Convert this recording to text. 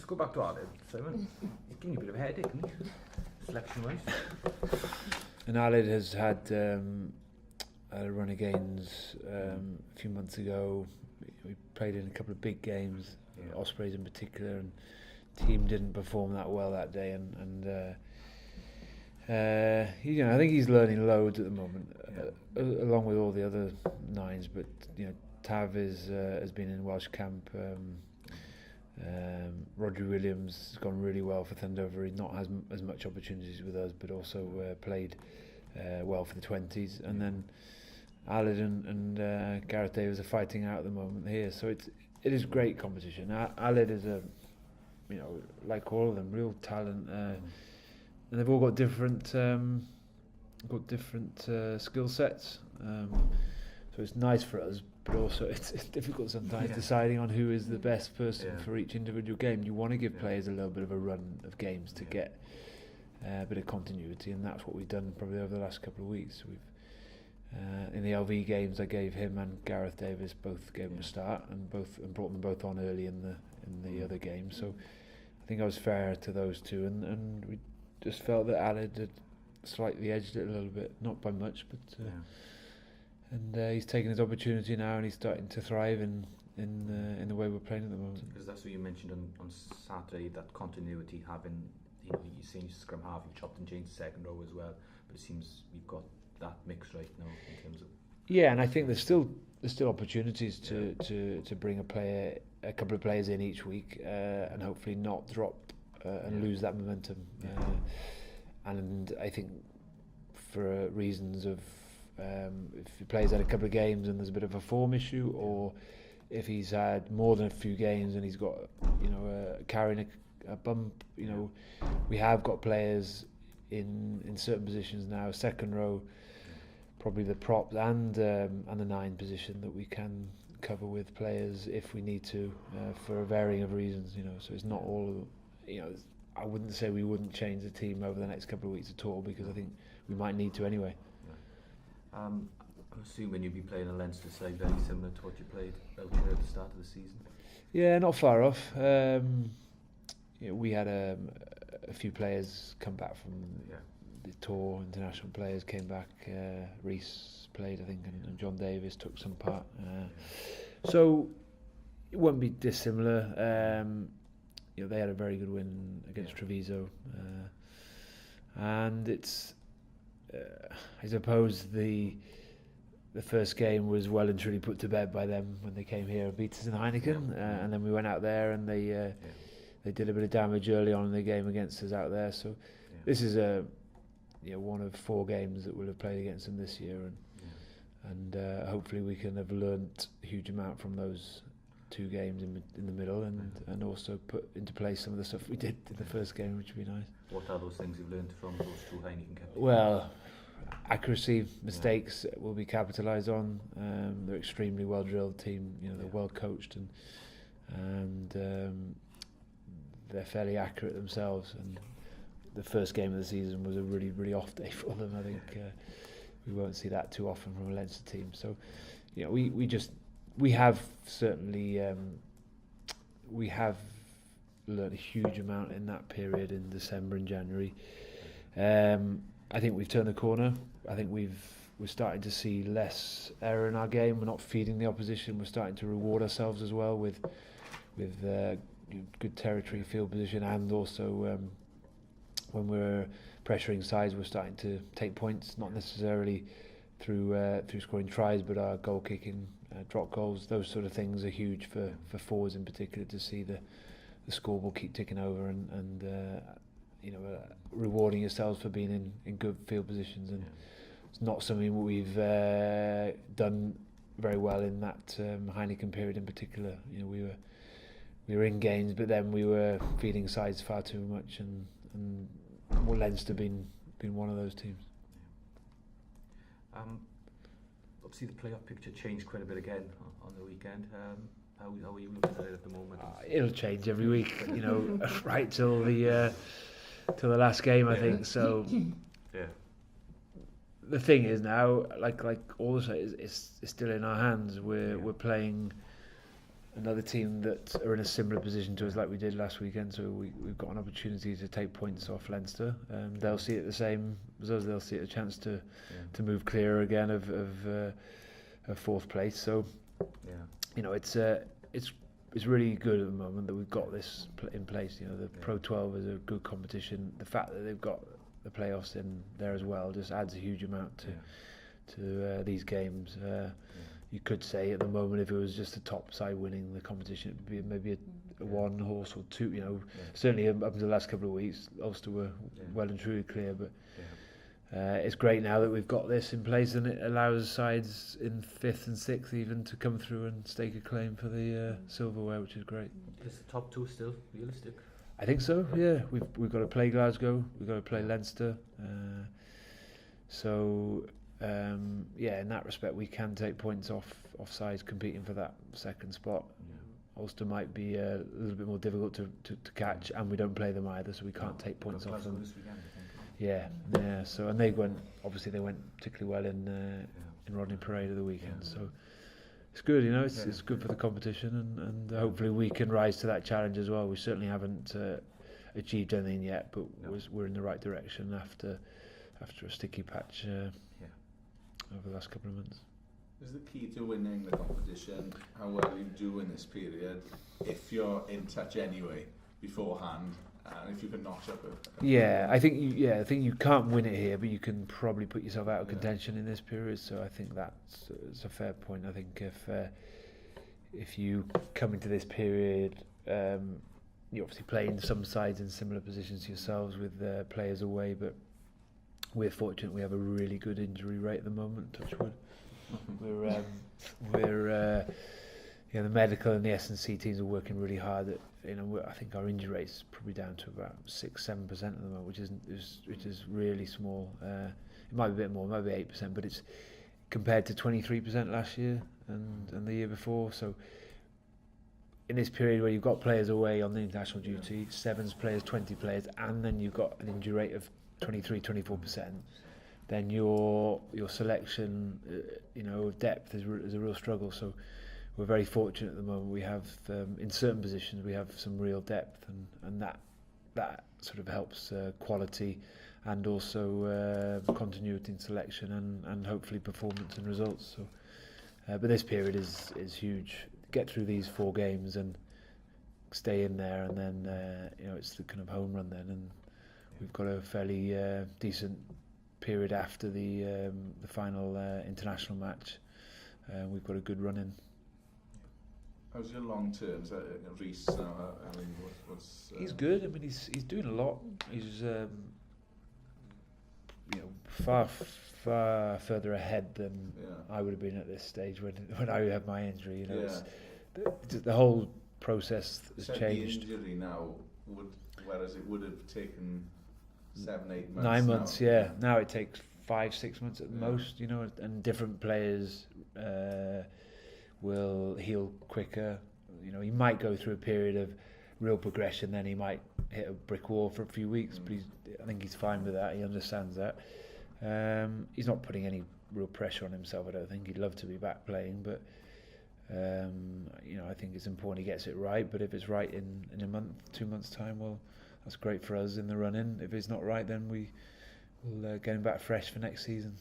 Just go back to Aled, Simon. He's giving you a bit of a headache, isn't he? Selection-wise. And Aled has had a run of games a few months ago. We played in a couple of big games, Ospreys in particular, and team didn't perform that well that day. And I think he's learning loads at the moment, along with all the other nines. But Tav has been in Welsh camp. Roger Williams has gone really well for Thandover. He's not as much opportunities with us, but also played well for the 20s. And then Aled and Gareth Davis are fighting out at the moment here. So it is great competition. Aled is like all of them, real talent, and they've all got different skill sets. So it's nice for us, but also it's difficult sometimes deciding on who is the best person for each individual game. You want to give players a little bit of a run of games to get a bit of continuity, and that's what we've done probably over the last couple of weeks. We've in the LV games, I gave him and Gareth Davis both gave them a start, and brought them both on early in the other game. So I think I was fair to those two, and we just felt that Aled had slightly edged it a little bit, not by much, but. And he's taken his opportunity now, and he's starting to thrive in the way we're playing at the moment. Because that's what you mentioned on Saturday, that continuity, having you've seen scrum half, you've chopped and changed second row as well, but it seems we've got that mix right now in terms of. Yeah, and I think there's still opportunities to bring a couple of players in each week, and hopefully not drop and lose that momentum. And I think for reasons of. If he plays out a couple of games and there's a bit of a form issue, or if he's had more than a few games and he's got carrying a bump, we have got players in certain positions now, second row, probably the props and the 9 position that we can cover with players if we need to, for a varying of reasons. So it's not all. I wouldn't say we wouldn't change the team over the next couple of weeks at all, because I think we might need to anyway. I'm assuming you'll be playing a Leinster side very similar to what you played out here at the start of the season. Yeah, not far off. We had a few players come back from the tour. International players came back. Reese played, I think, and John Davis took some part. So it won't be dissimilar. They had a very good win against Treviso, and it's. I suppose the first game was well and truly put to bed by them when they came here and beat us in Heineken, and then we went out there and they did a bit of damage early on in the game against us out there. So this is one of 4 games that we'll have played against them this year, and hopefully we can have learnt a huge amount from those 2 games in the middle, and also put into place some of the stuff we did in the first game, which would be nice. What are those things you've learned from those 2 Heineken games? Well, accuracy, mistakes will be capitalised on. They're extremely well drilled team. They're well coached, and they're fairly accurate themselves. And the first game of the season was a really, really off day for them. I think we won't see that too often from a Leinster team. So, we have certainly we have learned a huge amount in that period in December and January. I think we've turned the corner. I think we're starting to see less error in our game. We're not feeding the opposition. We're starting to reward ourselves as well with good territory, field position, and also when we're pressuring sides, we're starting to take points. Not necessarily through scoring tries, but our goal kicking, drop goals, those sort of things are huge for forwards in particular, to see the scoreboard keep ticking over and rewarding yourselves for being in good field positions. And it's not something we've done very well in that Heineken period in particular. We were in games, but then we were feeding sides far too much, and Leinster been one of those teams. Obviously the playoff picture changed quite a bit again on the weekend. How are you looking at it at the moment? It'll change every week, right till the last game, I think. So the thing is now, like all the it's still in our hands. We're playing another team that are in a similar position to us like we did last weekend, so we've got an opportunity to take points off Leinster. They'll see it the same as us. They'll see it a chance to move clearer again of fourth place. So it's really good at the moment that we've got this in place. The Pro 12 is a good competition. The fact that they've got the playoffs in there as well just adds a huge amount to these games. You could say at the moment, if it was just the top side winning the competition, it would be maybe a one horse or two. Certainly up until the last couple of weeks, Ulster were well and truly clear. But it's great now that we've got this in place, and it allows sides in 5th and 6th even to come through and stake a claim for the silverware, which is great. Is the top two still realistic? I think so. Yeah, we've got to play Glasgow, we've got to play Leinster. In that respect, we can take points off sides competing for that second spot. Ulster might be a little bit more difficult to catch, and we don't play them either, so we can't take points off them. This weekend, I think. Yeah. So, and they went particularly well in Rodney Parade of the weekend. So it's good, it's good for the competition, and hopefully we can rise to that challenge as well. We certainly haven't achieved anything yet, but we're in the right direction after a sticky patch over the last couple of months. Is the key to winning the competition how well you do in this period if you're in touch anyway beforehand, and if you can notch up I think you can't win it here, but you can probably put yourself out of contention in this period. So I think it's a fair point. I think if you come into this period, you obviously playing some sides in similar positions to yourselves with players away, but we're fortunate we have a really good injury rate at the moment, touch wood. We're the medical and the S&C teams are working really hard at, I think our injury rate's probably down to about 6-7% at the moment, which is really small. It might be a bit more, maybe 8%, but it's compared to 23% last year and the year before. So in this period where you've got players away on the international duty, 7s players, 20 players, and then you've got an injury rate of 23-24%, then your selection, of depth is a real struggle. So we're very fortunate at the moment. We have in certain positions we have some real depth, and that sort of helps quality and also continuity in selection and hopefully performance and results. So, but this period is huge. Get through these 4 games and stay in there, and then it's the kind of home run then, and we've got a fairly decent period after the final international match. We've got a good run in. How's your long terms? Reece now, what's he's good. I mean, he's doing a lot. He's far further ahead than I would have been at this stage when I had my injury. The whole process has changed. The injury now whereas it would have taken 7-8 months. 9 months, now. Now it takes 5-6 months at the most, and different players will heal quicker. He might go through a period of real progression, then he might hit a brick wall for a few weeks, but I think he's fine with that. He understands that. He's not putting any real pressure on himself, I don't think. He'd love to be back playing, but I think it's important he gets it right. But if it's right in a month, 2 months' time, well, that's great for us in the run-in. If it's not right, then we'll get him back fresh for next season.